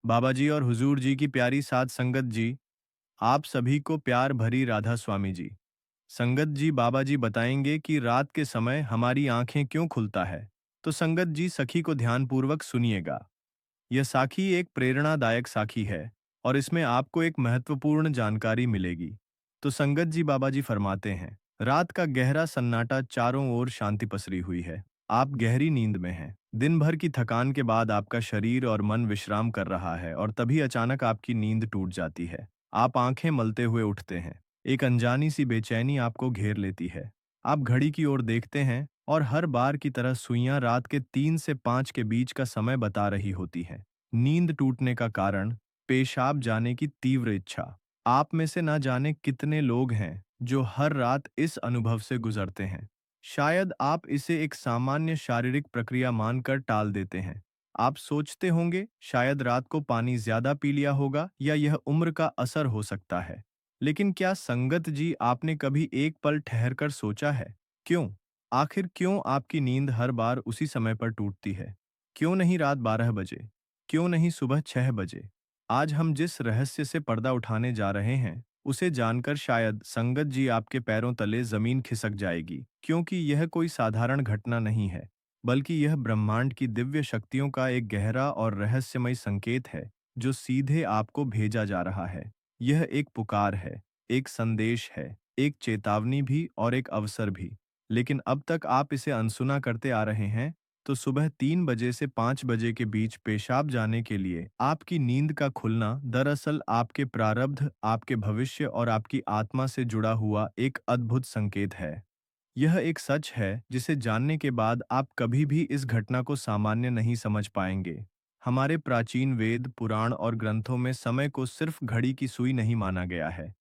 बाबा जी और हुजूर जी की प्यारी साध संगत जी, आप सभी को प्यार भरी राधा स्वामी जी। संगत जी, बाबा जी बताएंगे कि रात के समय हमारी आंखें क्यों खुलता है। तो संगत जी सखी को ध्यानपूर्वक सुनिएगा। यह साखी एक प्रेरणादायक साखी है और इसमें आपको एक महत्वपूर्ण जानकारी मिलेगी। तो संगत जी, बाबा जी फरमाते हैं, रात का गहरा सन्नाटा, चारों ओर शांति पसरी हुई है। आप गहरी नींद में हैं। दिन भर की थकान के बाद आपका शरीर और मन विश्राम कर रहा है और तभी अचानक आपकी नींद टूट जाती है। आप आंखें मलते हुए उठते हैं। एक अनजानी सी बेचैनी आपको घेर लेती है। आप घड़ी की ओर देखते हैं और हर बार की तरह सुइयां रात के 3 से 5 के बीच का समय बता रही होती हैं। नींद टूटने का कारण, पेशाब जाने की तीव्र इच्छा। आप में से ना जाने कितने लोग हैं जो हर रात इस अनुभव से गुजरते हैं। शायद आप इसे एक सामान्य शारीरिक प्रक्रिया मानकर टाल देते हैं। आप सोचते होंगे शायद रात को पानी ज्यादा पी लिया होगा या यह उम्र का असर हो सकता है। लेकिन क्या संगत जी, आपने कभी एक पल ठहरकर सोचा है, क्यों, आखिर क्यों आपकी नींद हर बार उसी समय पर टूटती है? क्यों नहीं रात 12 बजे? क्यों नहीं सुबह 6 बजे? आज हम जिस रहस्य से पर्दा उठाने जा रहे हैं, उसे जानकर शायद संगत जी आपके पैरों तले जमीन खिसक जाएगी, क्योंकि यह कोई साधारण घटना नहीं है, बल्कि यह ब्रह्मांड की दिव्य शक्तियों का एक गहरा और रहस्यमय संकेत है, जो सीधे आपको भेजा जा रहा है। यह एक पुकार है, एक संदेश है, एक चेतावनी भी और एक अवसर भी। लेकिन अब तक आप इसे अनसुना करते आ रहे हैं। तो सुबह 3 बजे से 5 बजे के बीच पेशाब जाने के लिए आपकी नींद का खुलना दरअसल आपके प्रारब्ध, आपके भविष्य और आपकी आत्मा से जुड़ा हुआ एक अद्भुत संकेत है। यह एक सच है जिसे जानने के बाद आप कभी भी इस घटना को सामान्य नहीं समझ पाएंगे। हमारे प्राचीन वेद, पुराण और ग्रंथों में समय को सिर्फ घड़ी की सुई नहीं माना गया है।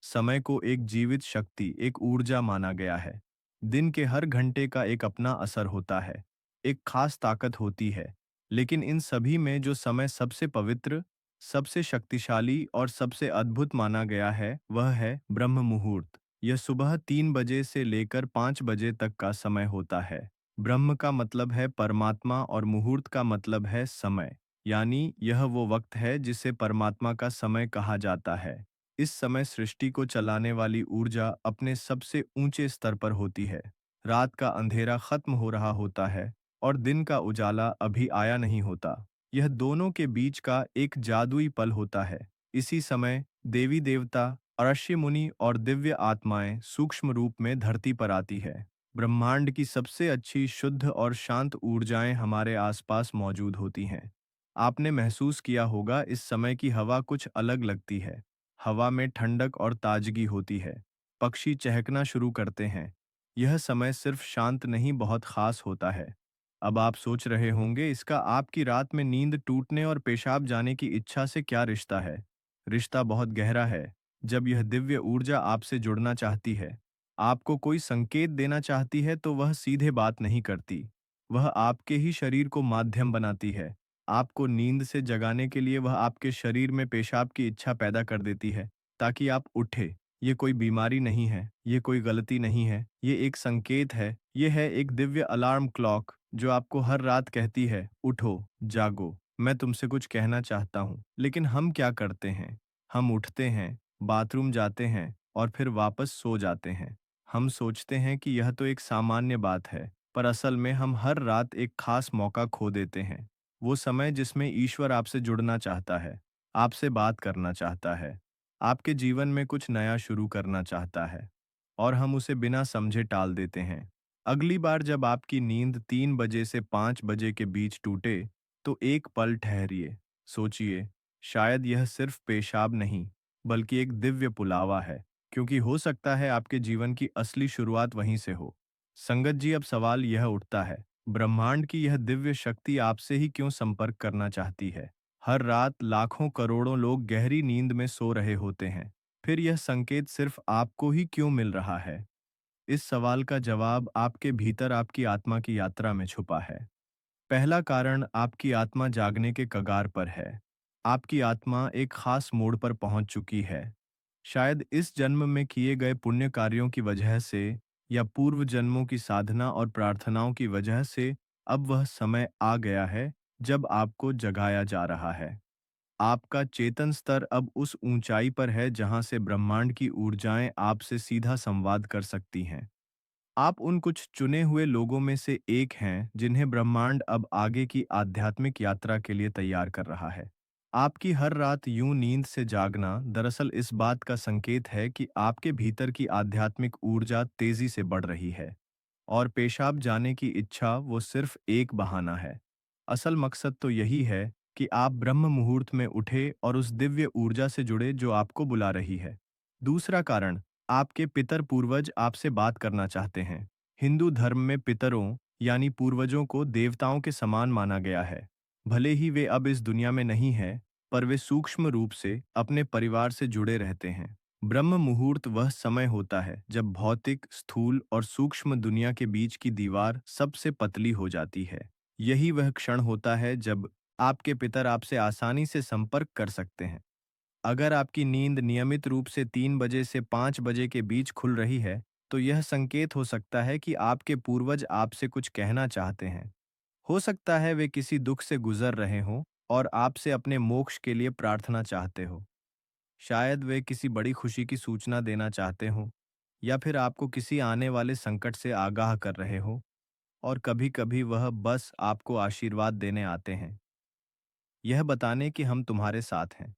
समय को एक जीवित शक्ति, एक ऊर्जा माना गया है। दिन के हर घंटे का एक अपना असर होता है, एक खास ताकत होती है। लेकिन इन सभी में जो समय सबसे पवित्र, सबसे शक्तिशाली और सबसे अद्भुत माना गया है, वह है ब्रह्म मुहूर्त। यह सुबह 3 बजे से लेकर 5 बजे तक का समय होता है। ब्रह्म का मतलब है परमात्मा और मुहूर्त का मतलब है समय, यानी यह वो वक्त है जिसे परमात्मा का समय कहा जाता है। इस समय सृष्टि को चलाने वाली ऊर्जा अपने सबसे ऊंचे स्तर पर होती है। रात का अंधेरा खत्म हो रहा होता है और दिन का उजाला अभी आया नहीं होता। यह दोनों के बीच का एक जादुई पल होता है। इसी समय देवी देवता, ऋषि मुनि और दिव्य आत्माएं सूक्ष्म रूप में धरती पर आती है। ब्रह्मांड की सबसे अच्छी, शुद्ध और शांत ऊर्जाएं हमारे आसपास मौजूद होती हैं। आपने महसूस किया होगा इस समय की हवा कुछ अलग लगती है। हवा में ठंडक और ताजगी होती है। पक्षी चहकना शुरू करते हैं। यह समय सिर्फ शांत नहीं, बहुत खास होता है। अब आप सोच रहे होंगे, इसका आपकी रात में नींद टूटने और पेशाब जाने की इच्छा से क्या रिश्ता है? रिश्ता बहुत गहरा है। जब यह दिव्य ऊर्जा आपसे जुड़ना चाहती है, आपको कोई संकेत देना चाहती है, तो वह सीधे बात नहीं करती। वह आपके ही शरीर को माध्यम बनाती है। आपको नींद से जगाने के लिए वह आपके शरीर में पेशाब की इच्छा पैदा कर देती है, ताकि आप उठे। ये कोई बीमारी नहीं है, ये कोई गलती नहीं है, ये एक संकेत है। ये है एक दिव्य अलार्म क्लॉक जो आपको हर रात कहती है, उठो, जागो, मैं तुमसे कुछ कहना चाहता हूँ। लेकिन हम क्या करते हैं? हम उठते हैं, बाथरूम जाते हैं और फिर वापस सो जाते हैं। हम सोचते हैं कि यह तो एक सामान्य बात है, पर असल में हम हर रात एक खास मौका खो देते हैं। वो समय जिसमें ईश्वर आपसे जुड़ना चाहता है, आपसे बात करना चाहता है, आपके जीवन में कुछ नया शुरू करना चाहता है, और हम उसे बिना समझे टाल देते हैं। अगली बार जब आपकी नींद 3 बजे से 5 बजे के बीच टूटे, तो एक पल ठहरिए, सोचिए, शायद यह सिर्फ पेशाब नहीं, बल्कि एक दिव्य पुलावा है, क्योंकि हो सकता है आपके जीवन की असली शुरुआत वहीं से हो। संगत जी, अब सवाल यह उठता है, ब्रह्मांड की यह दिव्य शक्ति आपसे ही क्यों संपर्क करना चाहती है? हर रात लाखों करोड़ों लोग गहरी नींद में सो रहे होते हैं, फिर यह संकेत सिर्फ आपको ही क्यों मिल रहा है? इस सवाल का जवाब आपके भीतर, आपकी आत्मा की यात्रा में छुपा है। पहला कारण, आपकी आत्मा जागने के कगार पर है। आपकी आत्मा एक खास मोड़ पर पहुंच चुकी है। शायद इस जन्म में किए गए पुण्य कार्यों की वजह से या पूर्व जन्मों की साधना और प्रार्थनाओं की वजह से अब वह समय आ गया है जब आपको जगाया जा रहा है। आपका चेतन स्तर अब उस ऊंचाई पर है जहां से ब्रह्मांड की ऊर्जाएं आपसे सीधा संवाद कर सकती हैं। आप उन कुछ चुने हुए लोगों में से एक हैं जिन्हें ब्रह्मांड अब आगे की आध्यात्मिक यात्रा के लिए तैयार कर रहा है। आपकी हर रात यूं नींद से जागना दरअसल इस बात का संकेत है कि आपके भीतर की आध्यात्मिक ऊर्जा तेजी से बढ़ रही है, और पेशाब जाने की इच्छा वो सिर्फ एक बहाना है। असल मकसद तो यही है कि आप ब्रह्म मुहूर्त में उठे और उस दिव्य ऊर्जा से जुड़े जो आपको बुला रही है। दूसरा कारण, आपके पितर पूर्वज आपसे बात करना चाहते हैं। हिंदू धर्म में पितरों यानी पूर्वजों को देवताओं के समान माना गया है। भले ही वे अब इस दुनिया में नहीं हैं, पर वे सूक्ष्म रूप से अपने परिवार से जुड़े रहते हैं। ब्रह्म मुहूर्त वह समय होता है जब भौतिक, स्थूल और सूक्ष्म दुनिया के बीच की दीवार सबसे पतली हो जाती है। यही वह क्षण होता है जब आपके पितर आपसे आसानी से संपर्क कर सकते हैं। अगर आपकी नींद नियमित रूप से 3 बजे से 5 बजे के बीच खुल रही है, तो यह संकेत हो सकता है कि आपके पूर्वज आपसे कुछ कहना चाहते हैं। हो सकता है वे किसी दुख से गुजर रहे हों और आपसे अपने मोक्ष के लिए प्रार्थना चाहते हो। शायद वे किसी बड़ी खुशी की सूचना देना चाहते हों, या फिर आपको किसी आने वाले संकट से आगाह कर रहे हो, और कभी-कभी वह बस आपको आशीर्वाद देने आते हैं, यह बताने कि हम तुम्हारे साथ हैं।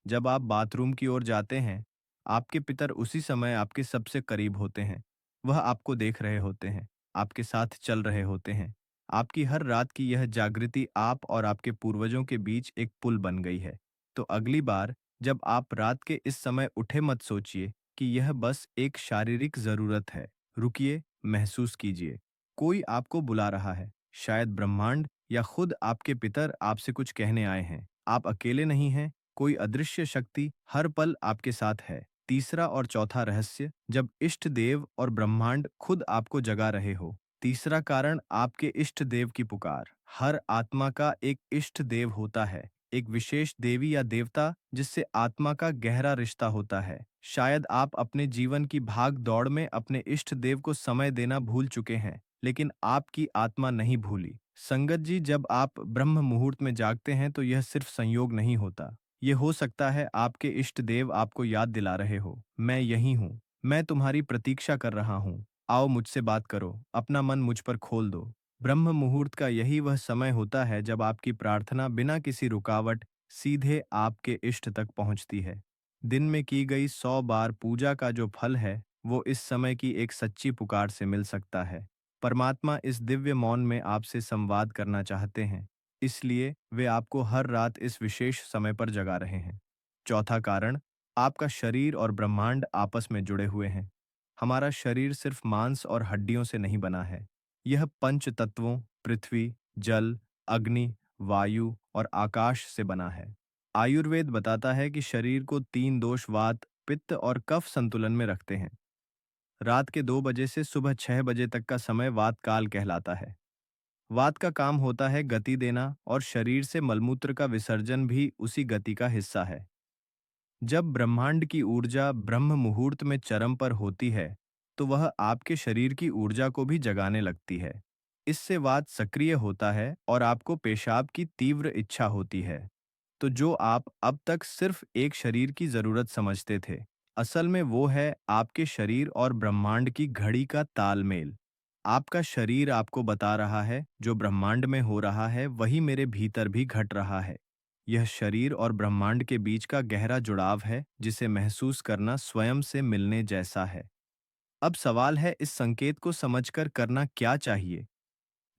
जब आप बाथरूम की ओर जाते हैं, आपके पितर उसी समय आपके सबसे करीब होते हैं। वह आपको देख रहे होते हैं, आपके साथ चल रहे होते हैं। आपकी हर रात की यह जागृति आप और आपके पूर्वजों के बीच एक पुल बन गई है। तो अगली बार जब आप रात के इस समय उठे, मत सोचिए कि यह बस एक शारीरिक जरूरत है। रुकिए, महसूस कीजिए। कोई आपको बुला रहा है। शायद ब्रह्मांड या खुद आपके पितर आपसे कुछ कहने आए हैं। आप अकेले नहीं हैं, कोई अदृश्य शक्ति हर पल आपके साथ है। तीसरा और चौथा रहस्य, जब इष्ट देव और ब्रह्मांड खुद आपको जगा रहे हो। तीसरा कारण, आपके इष्ट देव की पुकार। हर आत्मा का एक इष्ट देव होता है, एक विशेष देवी या देवता जिससे आत्मा का गहरा रिश्ता होता है। शायद आप अपने जीवन की भाग दौड़ में अपने इष्ट देव को समय देना भूल चुके हैं, लेकिन आपकी आत्मा नहीं भूली। संगत जी, जब आप ब्रह्म मुहूर्त में जागते हैं तो यह सिर्फ संयोग नहीं होता। ये हो सकता है आपके इष्ट देव आपको याद दिला रहे हो, मैं यही हूँ, मैं तुम्हारी प्रतीक्षा कर रहा हूँ, आओ मुझसे बात करो, अपना मन मुझ पर खोल दो। ब्रह्म मुहूर्त का यही वह समय होता है जब आपकी प्रार्थना बिना किसी रुकावट सीधे आपके इष्ट तक पहुंचती है। दिन में की गई 100 बार पूजा का जो फल है, वो इस समय की एक सच्ची पुकार से मिल सकता है। परमात्मा इस दिव्य मौन में आपसे संवाद करना चाहते हैं, इसलिए वे आपको हर रात इस विशेष समय पर जगा रहे हैं। चौथा कारण, आपका शरीर और ब्रह्मांड आपस में जुड़े हुए हैं। हमारा शरीर सिर्फ मांस और हड्डियों से नहीं बना है। यह पंच तत्वों, पृथ्वी, जल, अग्नि, वायु और आकाश से बना है। आयुर्वेद बताता है कि शरीर को 3 दोष वात, पित्त और कफ संतुलन में रखते हैं। रात के 2 बजे से सुबह 6 बजे तक का समय वात काल कहलाता है। वात का काम होता है गति देना, और शरीर से मलमूत्र का विसर्जन भी उसी गति का हिस्सा है। जब ब्रह्मांड की ऊर्जा ब्रह्म मुहूर्त में चरम पर होती है, तो वह आपके शरीर की ऊर्जा को भी जगाने लगती है। इससे वात सक्रिय होता है और आपको पेशाब की तीव्र इच्छा होती है। तो जो आप अब तक सिर्फ एक शरीर की जरूरत समझते थे, असल में वो है आपके शरीर और ब्रह्मांड की घड़ी का तालमेल। आपका शरीर आपको बता रहा है जो ब्रह्मांड में हो रहा है वही मेरे भीतर भी घट रहा है। यह शरीर और ब्रह्मांड के बीच का गहरा जुड़ाव है जिसे महसूस करना स्वयं से मिलने जैसा है। अब सवाल है, इस संकेत को समझकर करना क्या चाहिए?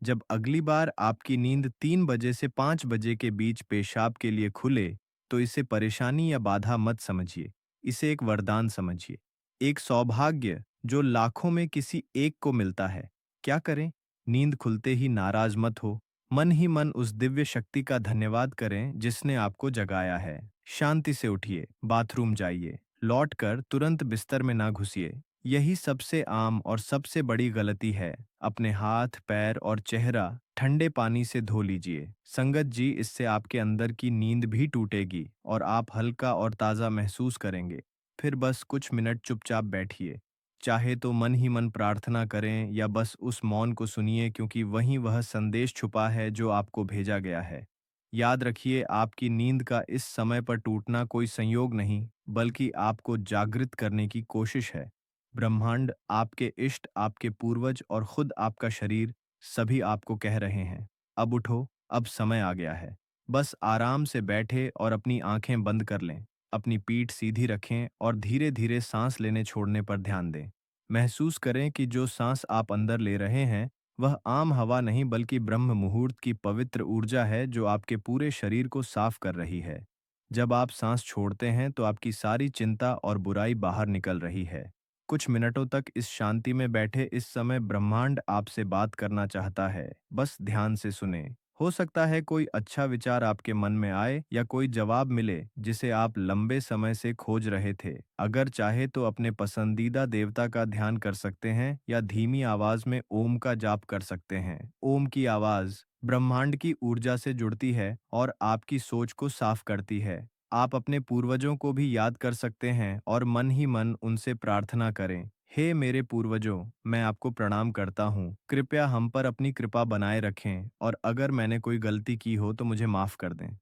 जब अगली बार आपकी नींद 3 बजे से 5 बजे के बीच पेशाब के लिए खुले, तो इसे परेशानी या बाधा मत समझिए, इसे एक वरदान समझिए, एक सौभाग्य जो लाखों में किसी एक को मिलता है। क्या करें? नींद खुलते ही नाराज मत हो, मन ही मन उस दिव्य शक्ति का धन्यवाद करें जिसने आपको जगाया है। शांति से उठिए, बाथरूम जाइए, लौटकर तुरंत बिस्तर में ना घुसिए। यही सबसे आम और सबसे बड़ी गलती है। अपने हाथ, पैर और चेहरा ठंडे पानी से धो लीजिए। संगत जी, इससे आपके अंदर की नींद भी टूटेगी और आप हल्का और ताज़ा महसूस करेंगे। फिर बस कुछ मिनट चुपचाप बैठिए। चाहे तो मन ही मन प्रार्थना करें या बस उस मौन को सुनिए, क्योंकि वहीं वह संदेश छुपा है जो आपको भेजा गया है। याद रखिए, आपकी नींद का इस समय पर टूटना कोई संयोग नहीं, बल्कि आपको जागृत करने की कोशिश है। ब्रह्मांड, आपके इष्ट, आपके पूर्वज और खुद आपका शरीर सभी आपको कह रहे हैं, अब उठो, अब समय आ गया है। बस आराम से बैठे और अपनी आंखें बंद कर लें। अपनी पीठ सीधी रखें और धीरे धीरे सांस लेने छोड़ने पर ध्यान दें। महसूस करें कि जो सांस आप अंदर ले रहे हैं, वह आम हवा नहीं बल्कि ब्रह्म मुहूर्त की पवित्र ऊर्जा है जो आपके पूरे शरीर को साफ कर रही है। जब आप सांस छोड़ते हैं तो आपकी सारी चिंता और बुराई बाहर निकल रही है। कुछ मिनटों तक इस शांति में बैठे, इस समय ब्रह्मांड आपसे बात करना चाहता है, बस ध्यान से सुने। हो सकता है कोई अच्छा विचार आपके मन में आए या कोई जवाब मिले जिसे आप लंबे समय से खोज रहे थे। अगर चाहे तो अपने पसंदीदा देवता का ध्यान कर सकते हैं या धीमी आवाज में ओम का जाप कर सकते हैं। ओम की आवाज ब्रह्मांड की ऊर्जा से जुड़ती है और आपकी सोच को साफ करती है। आप अपने पूर्वजों को भी याद कर सकते हैं और मन ही मन उनसे प्रार्थना करें, हे मेरे पूर्वजों, मैं आपको प्रणाम करता हूँ। कृपया हम पर अपनी कृपा बनाए रखें और अगर मैंने कोई गलती की हो तो मुझे माफ कर दें।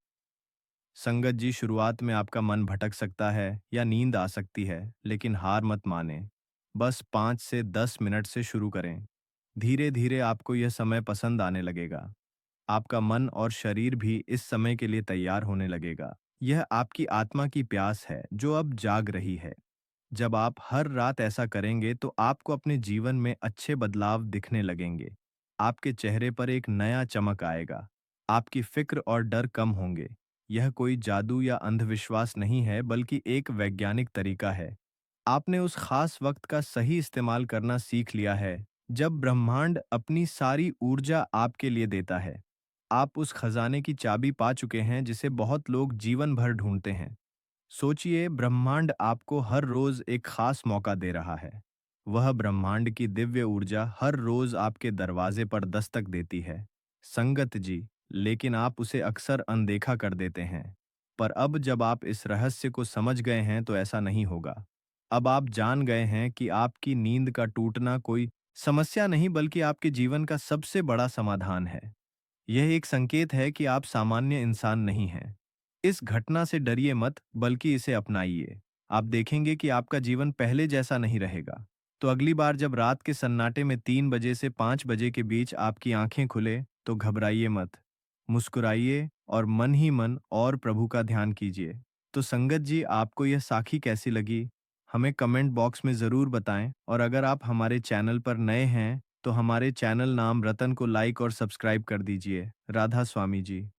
संगत जी, शुरुआत में आपका मन भटक सकता है या नींद आ सकती है, लेकिन हार मत माने। बस 5 से 10 मिनट से शुरू करें। धीरे धीरे आपको यह समय पसंद आने लगेगा। आपका मन और शरीर भी इस समय के लिए तैयार होने लगेगा। यह आपकी आत्मा की प्यास है जो अब जाग रही है। जब आप हर रात ऐसा करेंगे तो आपको अपने जीवन में अच्छे बदलाव दिखने लगेंगे। आपके चेहरे पर एक नया चमक आएगा। आपकी फिक्र और डर कम होंगे। यह कोई जादू या अंधविश्वास नहीं है, बल्कि एक वैज्ञानिक तरीका है। आपने उस खास वक्त का सही इस्तेमाल करना सीख लिया है, जब ब्रह्मांड अपनी सारी ऊर्जा आपके लिए देता है। आप उस खजाने की चाबी पा चुके हैं जिसे बहुत लोग जीवन भर ढूंढते हैं। सोचिए, ब्रह्मांड आपको हर रोज एक खास मौका दे रहा है। वह ब्रह्मांड की दिव्य ऊर्जा हर रोज आपके दरवाजे पर दस्तक देती है। संगत जी, लेकिन आप उसे अक्सर अनदेखा कर देते हैं। पर अब जब आप इस रहस्य को समझ गए हैं तो ऐसा नहीं होगा। अब आप जान गए हैं कि आपकी नींद का टूटना कोई समस्या नहीं बल्कि आपके जीवन का सबसे बड़ा समाधान है। यह एक संकेत है कि आप सामान्य इंसान नहीं हैं। इस घटना से डरिए मत, बल्कि इसे अपनाइए। आप देखेंगे कि आपका जीवन पहले जैसा नहीं रहेगा। तो अगली बार जब रात के सन्नाटे में 3 बजे से 5 बजे के बीच आपकी आंखें खुले, तो घबराइए मत। मुस्कुराइए और मन ही मन और प्रभु का ध्यान कीजिए। तो संगत जी, आपको यह साखी कैसी लगी? हमें कमेंट बॉक्स में ज़रूर बताएं और अगर आप हमारे चैनल पर नए हैं, तो हमारे चैनल नाम रतन को लाइक और सब्सक्राइब कर दीजिए। राधा स्वामी जी।